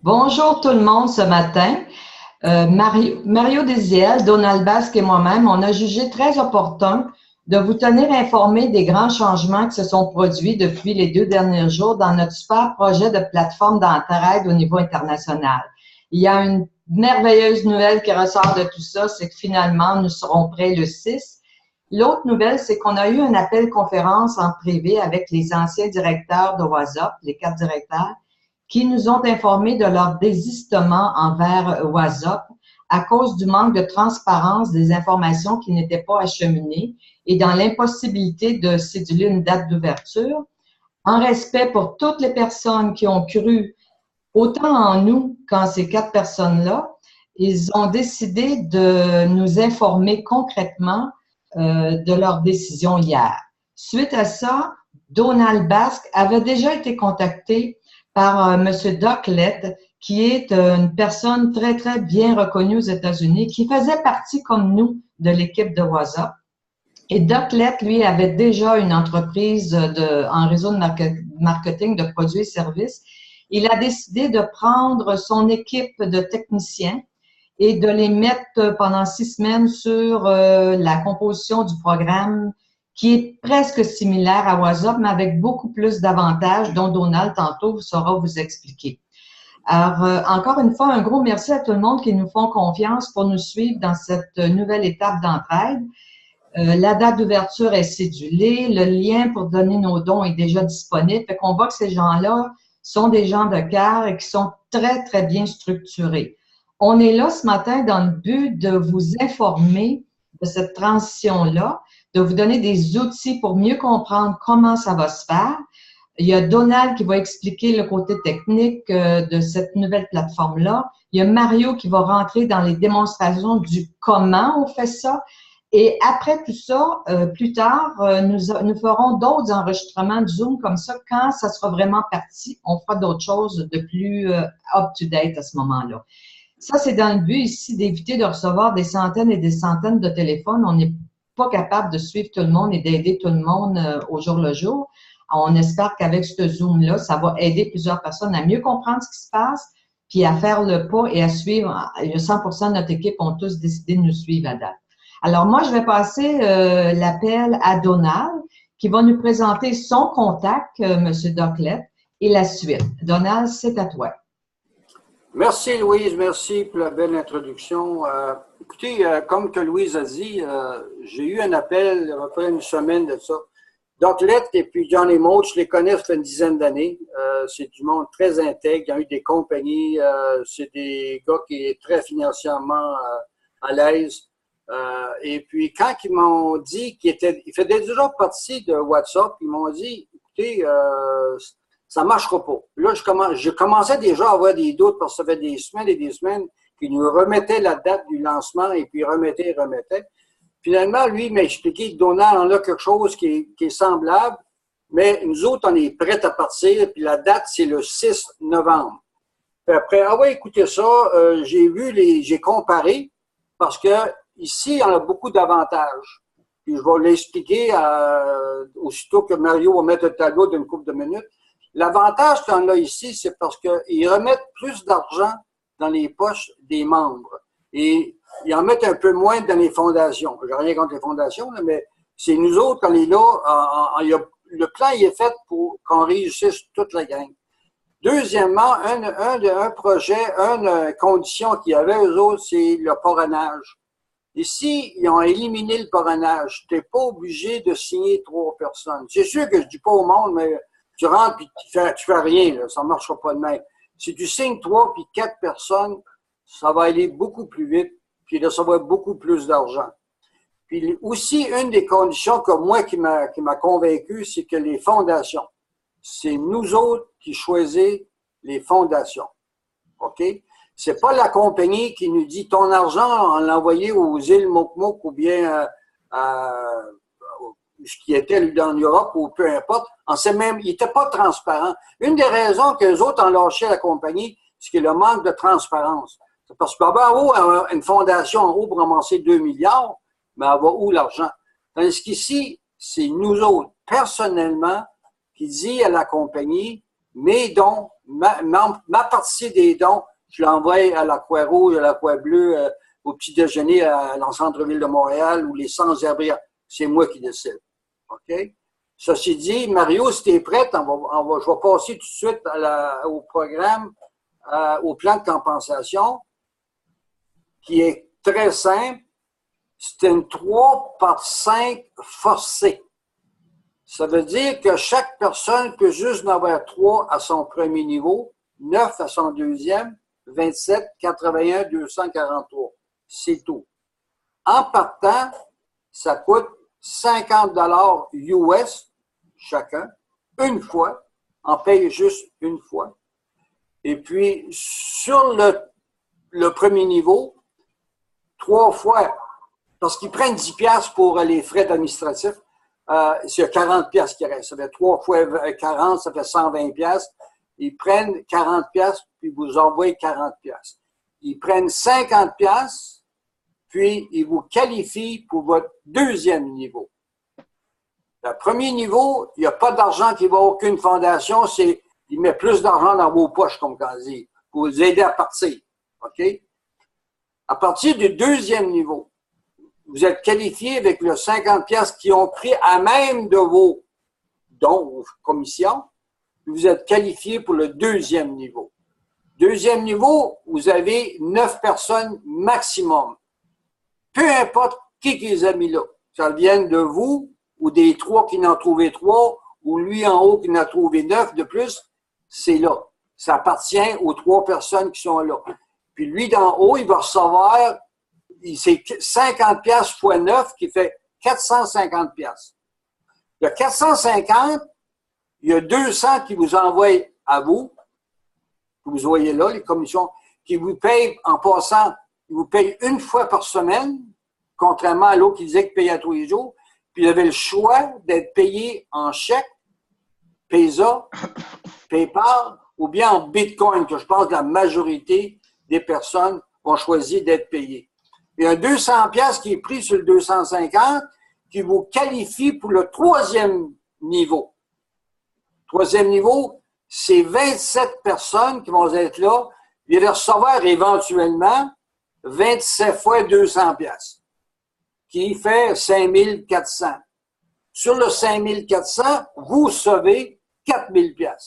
Bonjour tout le monde ce matin. Mario Désiel, Donald Basque et moi-même, on a jugé très opportun de vous tenir informés des grands changements qui se sont produits depuis les 2 derniers jours dans notre super projet de plateforme d'entraide au niveau international. Il y a une merveilleuse nouvelle qui ressort de tout ça, c'est que finalement, nous serons prêts le 6. L'autre nouvelle, c'est qu'on a eu un appel conférence en privé avec les anciens directeurs de WhatsApp, les 4 directeurs, qui nous ont informés de leur désistement envers WhatsApp à cause du manque de transparence des informations qui n'étaient pas acheminées et dans l'impossibilité de céduler une date d'ouverture. En respect pour toutes les personnes qui ont cru autant en nous qu'en ces 4 personnes-là, ils ont décidé de nous informer concrètement de leur décision hier. Suite à ça, Donald Basque avait déjà été contacté par M. Doc Lett, qui est une personne très, très bien reconnue aux États-Unis, qui faisait partie, comme nous, de l'équipe de WhatsApp. Et Doc Lett, lui, avait déjà une entreprise en réseau de marketing de produits et services. Il a décidé de prendre son équipe de techniciens et de les mettre pendant 6 semaines sur la composition du programme qui est presque similaire à WhatsApp, mais avec beaucoup plus d'avantages dont Donald, tantôt, saura vous expliquer. Alors, encore une fois, un gros merci à tout le monde qui nous font confiance pour nous suivre dans cette nouvelle étape d'entraide. La date d'ouverture est cédulée, le lien pour donner nos dons est déjà disponible, fait qu'on voit que ces gens-là sont des gens de cœur et qui sont très, très bien structurés. On est là ce matin dans le but de vous informer de cette transition-là, de vous donner des outils pour mieux comprendre comment ça va se faire. Il y a Donald qui va expliquer le côté technique de cette nouvelle plateforme-là. Il y a Mario qui va rentrer dans les démonstrations du comment on fait ça. Et après tout ça, plus tard, nous ferons d'autres enregistrements de Zoom comme ça. Quand ça sera vraiment parti, on fera d'autres choses de plus up-to-date à ce moment-là. Ça, c'est dans le but ici d'éviter de recevoir des centaines et des centaines de téléphones. On n'est pas capable de suivre tout le monde et d'aider tout le monde au jour le jour. On espère qu'avec ce Zoom-là, ça va aider plusieurs personnes à mieux comprendre ce qui se passe, puis à faire le pas et à suivre. 100% de notre équipe ont tous décidé de nous suivre à date. Alors moi, je vais passer l'appel à Donald, qui va nous présenter son contact, M. Doc Lett, et la suite. Donald, c'est à toi. Merci Louise, merci pour la belle introduction. Écoutez, comme que Louise a dit, j'ai eu un appel à peu près une semaine de ça. Doc Lett et puis Johnny Moe, je les connais, ça fait une dizaine d'années. C'est du monde très intègre, il y a eu des compagnies, c'est des gars qui sont très financièrement à l'aise. Et puis quand ils m'ont dit qu'ils faisaient déjà partie de WhatsApp, ils m'ont dit, écoutez, ça marchera pas. Là, je commençais déjà à avoir des doutes parce que ça fait des semaines et des semaines qu'ils nous remettaient la date du lancement et puis remettaient. Finalement, lui, il m'a expliqué que Donald en a quelque chose qui est semblable, mais nous autres, on est prêts à partir, puis la date, c'est le 6 novembre. Puis après, ah ouais, écoutez ça, j'ai comparé parce que ici, on a beaucoup d'avantages. Puis je vais l'expliquer aussitôt que Mario va mettre le tableau d'une couple de minutes. L'avantage qu'on a ici, c'est parce qu'ils remettent plus d'argent dans les poches des membres. Et ils en mettent un peu moins dans les fondations. J'ai rien contre les fondations, mais c'est nous autres, quand on est là, le plan il est fait pour qu'on réussisse toute la gang. Deuxièmement, un projet, une condition qu'il y avait, eux autres, c'est le parrainage. Ici, ils ont éliminé le parrainage. Tu n'es pas obligé de signer 3 personnes. C'est sûr que je dis pas au monde, mais tu rentres et tu fais rien, là, ça ne marchera pas de même. Si tu signes 3 puis 4 personnes, ça va aller beaucoup plus vite, puis là, ça va être beaucoup plus d'argent. Puis aussi, une des conditions que moi qui m'a convaincu, c'est que les fondations, c'est nous autres qui choisissons les fondations. OK? C'est pas la compagnie qui nous dit ton argent, on l'a envoyé aux îles Mokmok ou bien ce qui était en Europe ou peu importe. On sait même, il n'était pas transparent. Une des raisons que les autres ont lâché la compagnie, c'est le manque de transparence. C'est parce que en haut, une fondation en haut pour ramasser 2 milliards, mais elle va où l'argent? Tandis qu'ici, c'est nous autres, personnellement, qui dit à la compagnie, mes dons, ma partie des dons, je l'envoie à la Croix-Rouge, à la Croix-Bleue, au petit déjeuner dans le centre-ville de Montréal ou les sans-abri. C'est moi qui décide. OK? Ceci dit, Mario, si tu es prête, je vais passer tout de suite au programme, au plan de compensation, qui est très simple. C'est une 3/5 forcée. Ça veut dire que chaque personne peut juste en avoir 3 à son premier niveau, 9 à son deuxième, 27, 81, 243. C'est tout. En partant, ça coûte 50 $ US chacun, une fois. On paye juste une fois. Et puis, sur le premier niveau, 3 fois, parce qu'ils prennent 10 $ pour les frais administratifs, c'est 40 $ qui reste. Ça fait 3 fois 40, ça fait 120 $. Ils prennent 40 $, puis vous envoient 40 $. Ils prennent 50 $, puis ils vous qualifient pour votre deuxième niveau. Le premier niveau, il n'y a pas d'argent qui va à aucune fondation, il met plus d'argent dans vos poches, comme on dit, pour vous aider à partir. OK? À partir du deuxième niveau, vous êtes qualifié avec le 50 $ qu'ils ont pris à même de vos dons, vos commissions. Vous êtes qualifié pour le deuxième niveau. Deuxième niveau, vous avez 9 personnes maximum. Peu importe qui les a mis là. Ça vient de vous ou des 3 qui n'ont trouvé 3 ou lui en haut qui en a trouvé 9 de plus, c'est là. Ça appartient aux 3 personnes qui sont là. Puis lui d'en haut, il va recevoir, c'est 50 $ fois 9 qui fait 450 $. Le 450, il y a 200 qui vous envoient à vous, que vous voyez là, les commissions, qui vous payent en passant, ils vous payent une fois par semaine, contrairement à l'autre qui disait qu'il payait à tous les jours. Puis il avait le choix d'être payé en chèque, PaySa, PayPal, ou bien en Bitcoin, que je pense que la majorité des personnes vont choisir d'être payées. Il y a un 200 $ qui est pris sur le 250 qui vous qualifie pour le troisième niveau. Troisième niveau, c'est 27 personnes qui vont être là. Ils vont recevoir éventuellement 27 fois 200 $, qui fait 5400. Sur le 5400, vous recevez 4000 $.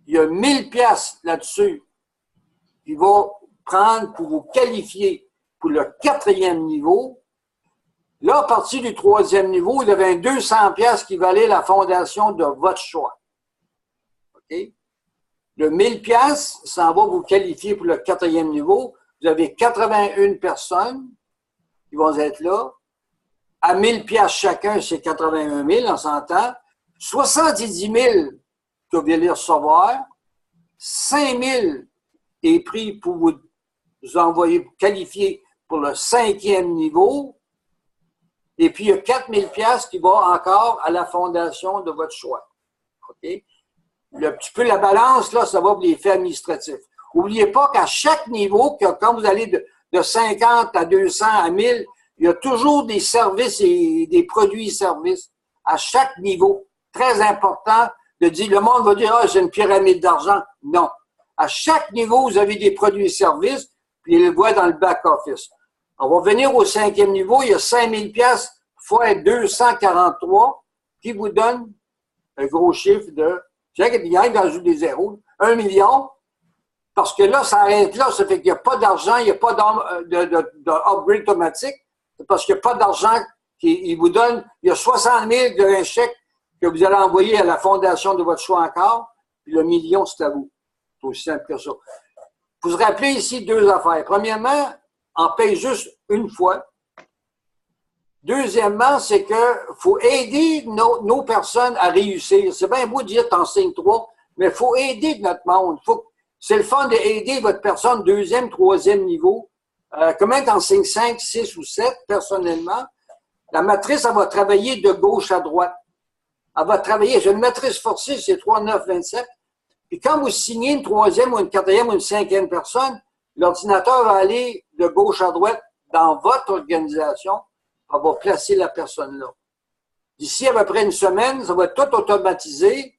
Il y a 1000 $ là-dessus qui va prendre pour vous qualifier pour le quatrième niveau. Là, à partir du troisième niveau, il y avait un 200 $ qui valait la fondation de votre choix. OK? Le 1000 $, ça va vous qualifier pour le quatrième niveau. Vous avez 81 personnes qui vont être là. À 1000 $ chacun, c'est 81 000, on s'entend. 70 000 que vous allez recevoir. 5 000 est pris pour vous envoyer, qualifier pour le cinquième niveau. Et puis, il y a 4 000 $ qui va encore à la fondation de votre choix. OK? Un petit peu la balance, là, ça va pour les faits administratifs. N'oubliez pas qu'à chaque niveau, que quand vous allez de 50 à 200 à 1000, il y a toujours des services et des produits et services à chaque niveau. Très important de dire, le monde va dire, ah, c'est une pyramide d'argent. Non. À chaque niveau, vous avez des produits et services, puis ils le voient dans le back-office. On va venir au cinquième niveau, il y a 5 000 $ fois 243 qui vous donne un gros chiffre de, je sais qu'il y a dans des zéros, 1 million, parce que là, ça arrête là, ça fait qu'il n'y a pas d'argent, il n'y a pas d'upgrade automatique, c'est parce qu'il n'y a pas d'argent qu'il vous donne. Il y a 60 000 d'un chèque que vous allez envoyer à la fondation de votre choix encore, puis le million, c'est à vous. C'est aussi simple que ça. Vous vous rappelez ici 2 affaires. Premièrement, on paye juste une fois. Deuxièmement, c'est que faut aider nos personnes à réussir. C'est bien beau de dire t'enseignes 3, mais il faut aider notre monde. C'est le fun d'aider votre personne deuxième, troisième niveau. Comment t'enseignes 5, 6 ou 7, personnellement? La matrice, elle va travailler de gauche à droite. Elle va travailler. J'ai une matrice forcée, c'est 3, 9, 27. Puis quand vous signez une troisième ou une quatrième ou une cinquième personne, l'ordinateur va aller de gauche à droite dans votre organisation. Elle va placer la personne là. D'ici à peu près une semaine, ça va être tout automatisé.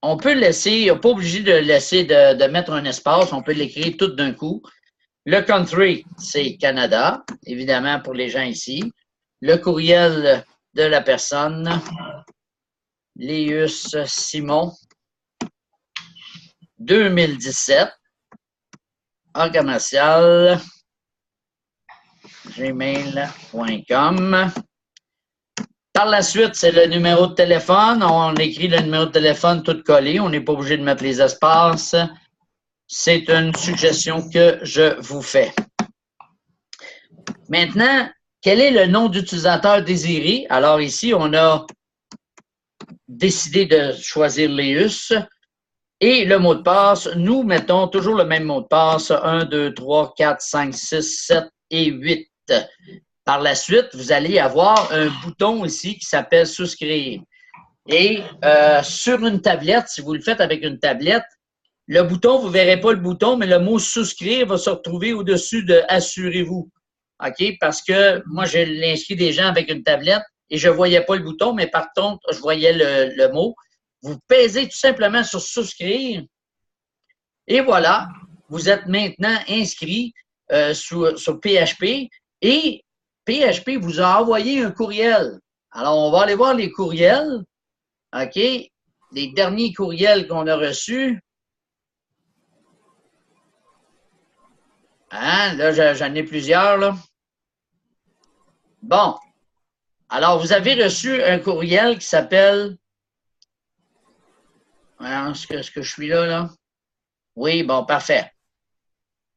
on peut laisser, on n'est pas obligé de laisser de mettre un espace, on peut l'écrire tout d'un coup. Le country, c'est Canada, évidemment pour les gens ici. Le courriel de la personne, Léus Simon, 2017, en commercial, gmail.com. Par la suite, c'est le numéro de téléphone. On écrit le numéro de téléphone tout collé. On n'est pas obligé de mettre les espaces. C'est une suggestion que je vous fais. Maintenant, quel est le nom d'utilisateur désiré? Alors ici, on a décidé de choisir Léus. Et le mot de passe, nous mettons toujours le même mot de passe, 1, 2, 3, 4, 5, 6, 7 et 8. Par la suite, vous allez avoir un bouton ici qui s'appelle « Souscrire ». Et sur une tablette, si vous le faites avec une tablette, le bouton, vous ne verrez pas le bouton, mais le mot « Souscrire » va se retrouver au-dessus de « Assurez-vous ». OK? Parce que moi, j'ai inscrit des gens avec une tablette et je ne voyais pas le bouton, mais par contre, je voyais le mot. Vous pèsez tout simplement sur « Souscrire » et voilà, vous êtes maintenant inscrit sur PHP et PHP vous a envoyé un courriel. Alors, on va aller voir les courriels. OK? Les derniers courriels qu'on a reçus. Hein? Là, j'en ai plusieurs, là. Bon. Alors, vous avez reçu un courriel qui s'appelle... Est-ce que je suis là, là? Oui, bon, parfait.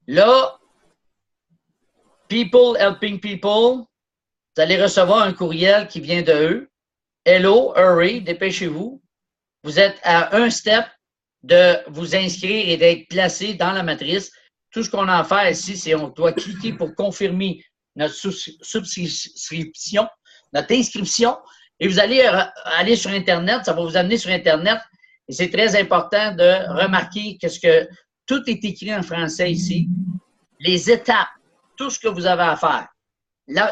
Là, People Helping People, vous allez recevoir un courriel qui vient de eux. Hello, hurry, dépêchez-vous. Vous êtes à un step de vous inscrire et d'être placé dans la matrice. Tout ce qu'on a à faire ici, c'est qu'on doit cliquer pour confirmer notre subscription, notre inscription. Et vous allez aller sur Internet, ça va vous amener sur Internet. Et c'est très important de remarquer que tout est écrit en français ici. Les étapes, tout ce que vous avez à faire.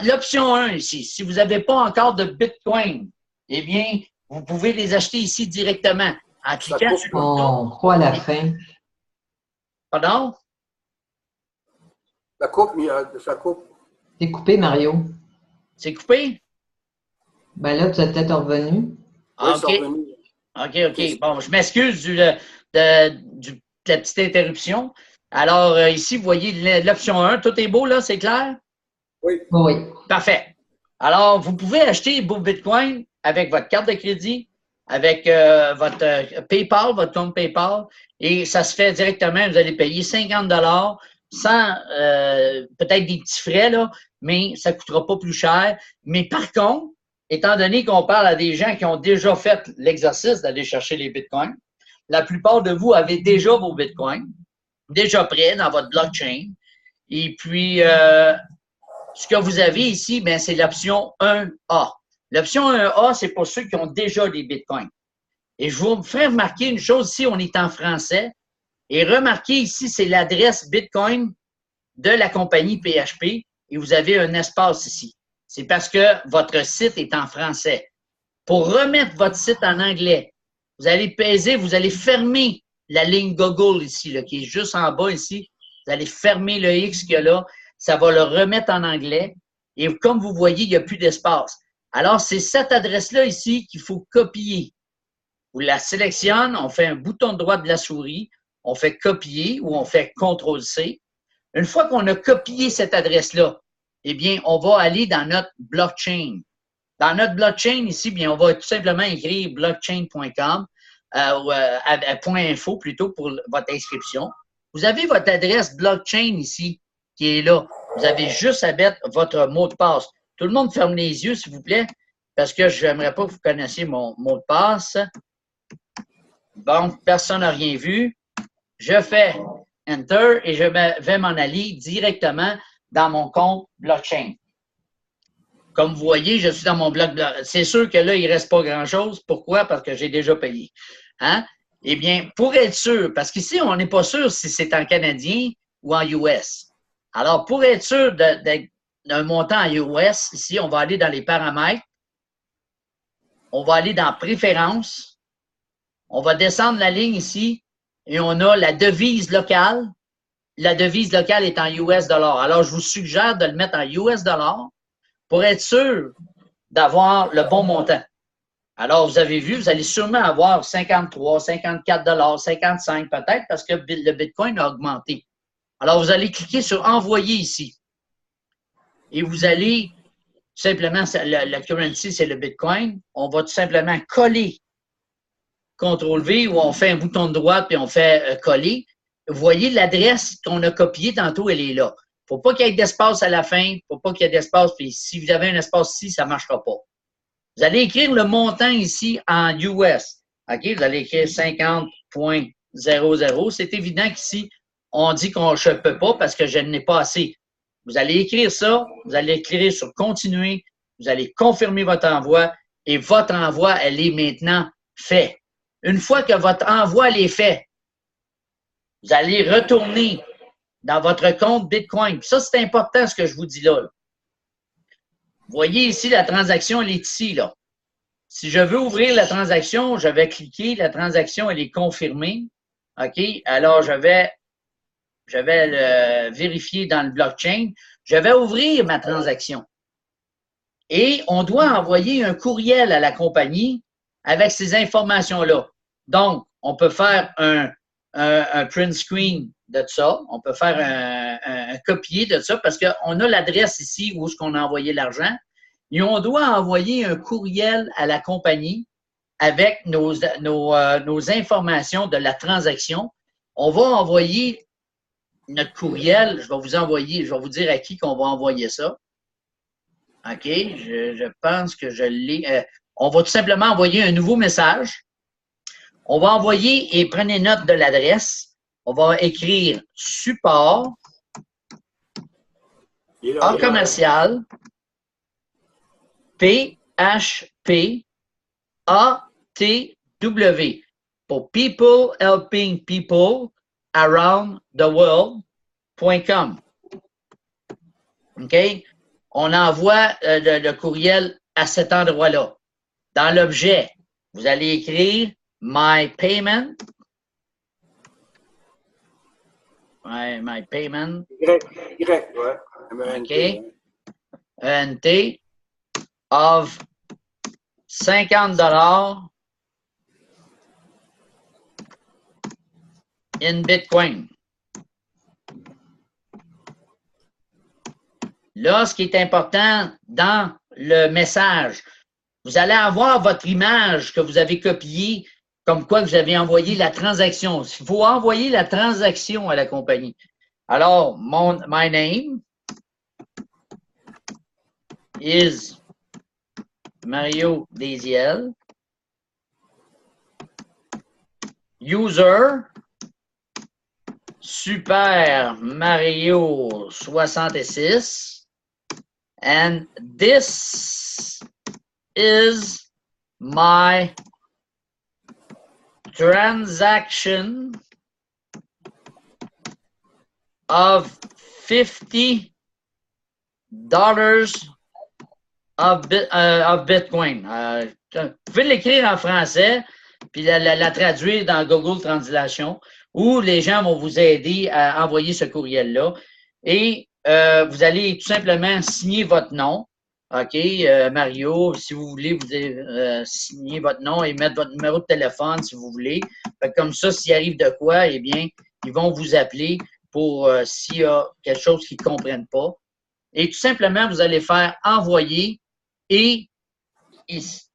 L'option 1 ici, si vous n'avez pas encore de Bitcoin, eh bien, vous pouvez les acheter ici directement en cliquant sur le bouton. On croit à la fin. Pardon? Ça coupe, ça coupe. C'est coupé, Mario. C'est coupé? Ben là, tu es peut-être revenu. Ah, Oui, c'est revenu. OK. Bon, je m'excuse de la petite interruption. Alors, ici, vous voyez l'option 1. Tout est beau, là? C'est clair? Oui. Oui. Parfait. Alors, vous pouvez acheter vos Bitcoin avec votre carte de crédit, avec votre PayPal, votre compte PayPal, et ça se fait directement. Vous allez payer 50 $ sans peut-être des petits frais, là, mais ça ne coûtera pas plus cher. Mais par contre, étant donné qu'on parle à des gens qui ont déjà fait l'exercice d'aller chercher les Bitcoins, la plupart de vous avez déjà vos Bitcoins, déjà prêts dans votre blockchain. Et puis, ce que vous avez ici, ben, c'est l'option 1A. L'option 1A, c'est pour ceux qui ont déjà des Bitcoins. Et je vous ferai remarquer une chose ici, on est en français. Et remarquez ici, c'est l'adresse Bitcoin de la compagnie PHP et vous avez un espace ici. C'est parce que votre site est en français. Pour remettre votre site en anglais, vous allez peser, vous allez fermer la ligne Google ici, là, qui est juste en bas ici. Vous allez fermer le X qu'il y a là. Ça va le remettre en anglais. Et comme vous voyez, il n'y a plus d'espace. Alors, c'est cette adresse-là ici qu'il faut copier. Vous la sélectionnez, on fait un bouton droit de la souris, on fait copier ou on fait CTRL-C. Une fois qu'on a copié cette adresse-là, eh bien, on va aller dans notre blockchain. Dans notre blockchain ici, bien, on va tout simplement écrire blockchain.com .info plutôt pour votre inscription. Vous avez votre adresse blockchain ici qui est là. Vous avez juste à mettre votre mot de passe. Tout le monde ferme les yeux, s'il vous plaît, parce que je n'aimerais pas que vous connaissiez mon mot de passe. Bon, personne n'a rien vu. Je fais Enter et je vais m'en aller directement dans mon compte blockchain. Comme vous voyez, je suis dans mon bloc. C'est sûr que là, il ne reste pas grand-chose. Pourquoi? Parce que j'ai déjà payé. Hein? Eh bien, pour être sûr, parce qu'ici, on n'est pas sûr si c'est en canadien ou en US. Alors, pour être sûr d'un montant en US, ici, on va aller dans les paramètres. On va aller dans Préférences. on va descendre la ligne ici et on a la devise locale. La devise locale est en US dollars. Alors, je vous suggère de le mettre en US dollars pour être sûr d'avoir le bon montant. Alors, vous avez vu, vous allez sûrement avoir 53, 54 dollars, 55 peut-être parce que le Bitcoin a augmenté. Alors, vous allez cliquer sur « Envoyer » ici. Et vous allez simplement, la currency, c'est le Bitcoin. On va tout simplement coller CTRL-V ou on fait un bouton de droite et on fait coller. Vous voyez, l'adresse qu'on a copiée tantôt, elle est là. Il ne faut pas qu'il y ait d'espace à la fin. Il ne faut pas qu'il y ait d'espace. Puis si vous avez un espace ici, ça ne marchera pas. Vous allez écrire le montant ici en US. OK? Vous allez écrire 50.00. C'est évident qu'ici, on dit qu'on je ne peux pas parce que je n'ai pas assez. Vous allez écrire ça. Vous allez écrire sur continuer. Vous allez confirmer votre envoi et votre envoi, elle est maintenant fait. Une fois que votre envoi elle est fait, vous allez retourner dans votre compte Bitcoin. Ça, c'est important ce que je vous dis là. Vous voyez ici, la transaction, elle est ici, là. Si je veux ouvrir la transaction, je vais cliquer. La transaction, elle est confirmée. OK? Alors, je vais le vérifier dans le blockchain. Je vais ouvrir ma transaction. Et on doit envoyer un courriel à la compagnie avec ces informations-là. Donc, on peut faire un print screen de ça. On peut faire un copier de ça parce qu'on a l'adresse ici où est-ce qu'on a envoyé l'argent. Et on doit envoyer un courriel à la compagnie avec nos informations de la transaction. On va envoyer notre courriel. Je vais vous dire à qui qu'on va envoyer ça. OK, je pense que je l'ai. On va tout simplement envoyer un nouveau message. On va envoyer et prenez note de l'adresse. On va écrire support en commercial PHP ATW pour People Helping People Around the World.com. OK? On envoie le courriel à cet endroit-là. Dans l'objet, vous allez écrire My Payment. My Payment. Y, ouais. OK. ENT of 50 $ in Bitcoin. Là, ce qui est important dans le message, vous allez avoir votre image que vous avez copiée, comme quoi vous avez envoyé la transaction. Il faut envoyer la transaction à la compagnie. Alors, my name is Mario Desiel. User Super Mario 66. And this is my transaction of $50 of Bitcoin. Vous pouvez l'écrire en français puis la traduire dans Google Translation où les gens vont vous aider à envoyer ce courriel-là. Et vous allez tout simplement signer votre nom. OK, Mario, si vous voulez, vous signer votre nom et mettre votre numéro de téléphone si vous voulez. Comme ça, s'il arrive de quoi, eh bien, ils vont vous appeler pour s'il y a quelque chose qu'ils ne comprennent pas. Et tout simplement, vous allez faire envoyer et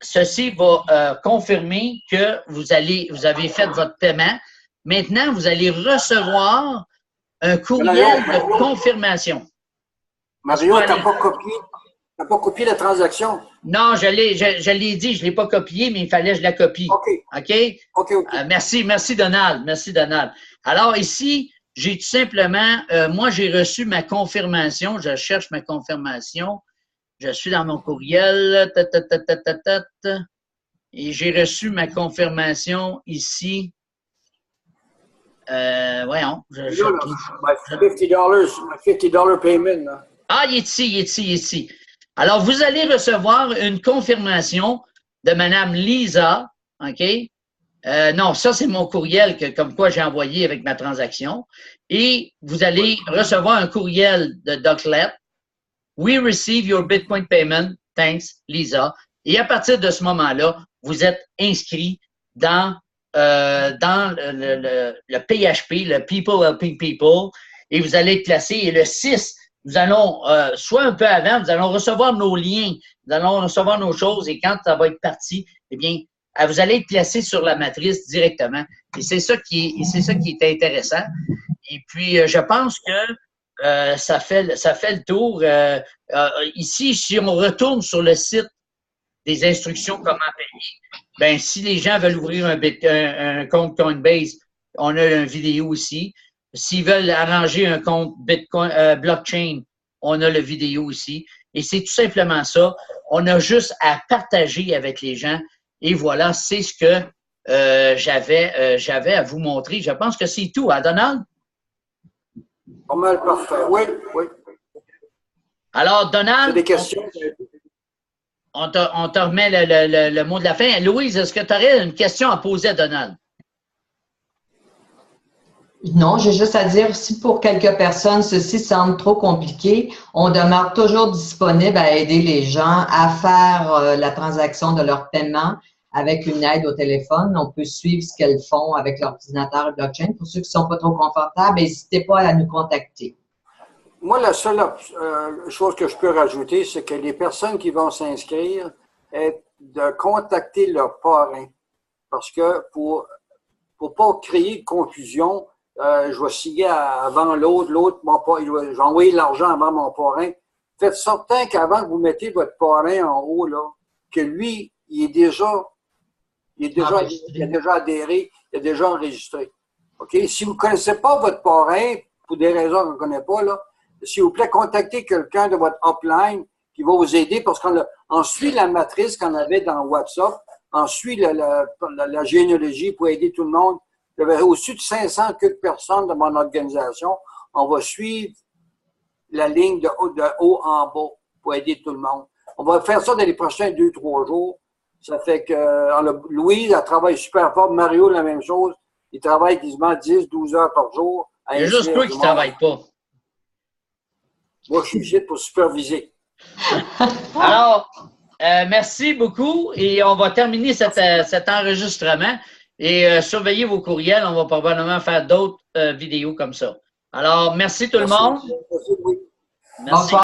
ceci va confirmer que vous avez fait votre paiement. Maintenant, vous allez recevoir un courriel de confirmation. Mario, tu n'as pas copié la transaction? Non, je l'ai dit, je ne l'ai pas copié, mais il fallait que je la copie. OK? Merci, Donald. Merci, Donald. Alors, ici, j'ai tout simplement, moi, j'ai reçu ma confirmation. Je cherche ma confirmation. Je suis dans mon courriel. Et j'ai reçu ma confirmation ici. Voyons. $50 payment. Là. Ah, il est ici. Alors, vous allez recevoir une confirmation de Mme Lisa, OK? Non, ça, c'est mon courriel comme quoi j'ai envoyé avec ma transaction. Et vous allez recevoir un courriel de Doclet. We receive your Bitcoin payment. Thanks, Lisa. Et à partir de ce moment-là, vous êtes inscrit dans le PHP, le People Helping People, et vous allez être classé. Et le 6, nous allons, soit un peu avant, nous allons recevoir nos liens, nous allons recevoir nos choses, et quand ça va être parti, eh bien, vous allez être placé sur la matrice directement. Et c'est ça qui est intéressant. Et puis, je pense que ça fait le tour. Ici, si on retourne sur le site des instructions comment payer, ben si les gens veulent ouvrir un compte Coinbase, on a une vidéo aussi. S'ils veulent arranger un compte Bitcoin, blockchain, on a la vidéo aussi. Et c'est tout simplement ça. On a juste à partager avec les gens. Et voilà, c'est ce que j'avais à vous montrer. Je pense que c'est tout, hein, Donald? Pas mal parfait. Oui, oui. Alors, Donald, des questions. On te remet le mot de la fin. Louise, est-ce que tu aurais une question à poser à Donald? Non, j'ai juste à dire, si pour quelques personnes, ceci semble trop compliqué, on demeure toujours disponible à aider les gens à faire la transaction de leur paiement avec une aide au téléphone. On peut suivre ce qu'elles font avec l'ordinateur et blockchain. Pour ceux qui ne sont pas trop confortables, n'hésitez pas à nous contacter. Moi, la seule chose que je peux rajouter, c'est que les personnes qui vont s'inscrire, est de contacter leur parrain. Parce que pour pas créer de confusion, je vais signer avant l'autre, je vais envoyer l'argent avant mon parrain. Faites certain qu'avant que vous mettez votre parrain en haut, là, que lui, il a déjà adhéré, il est déjà enregistré. OK? Si vous ne connaissez pas votre parrain, pour des raisons qu'on ne connaît pas, là, s'il vous plaît, contactez quelqu'un de votre upline qui va vous aider parce qu'on suit la matrice qu'on avait dans WhatsApp, on suit la généalogie pour aider tout le monde. J'avais au-dessus de 500 personnes dans mon organisation. On va suivre la ligne de haut en bas pour aider tout le monde. On va faire ça dans les prochains 2-3 jours. Ça fait que Louise, elle travaille super fort. Mario, la même chose. Il travaille quasiment 10-12 heures par jour. Il y a juste toi qui ne travaille pas. Moi, je suis ici pour superviser. Alors, merci beaucoup et on va terminer cet enregistrement et surveillez vos courriels. On va probablement faire d'autres vidéos comme ça. Alors, merci tout le monde. Merci. Merci.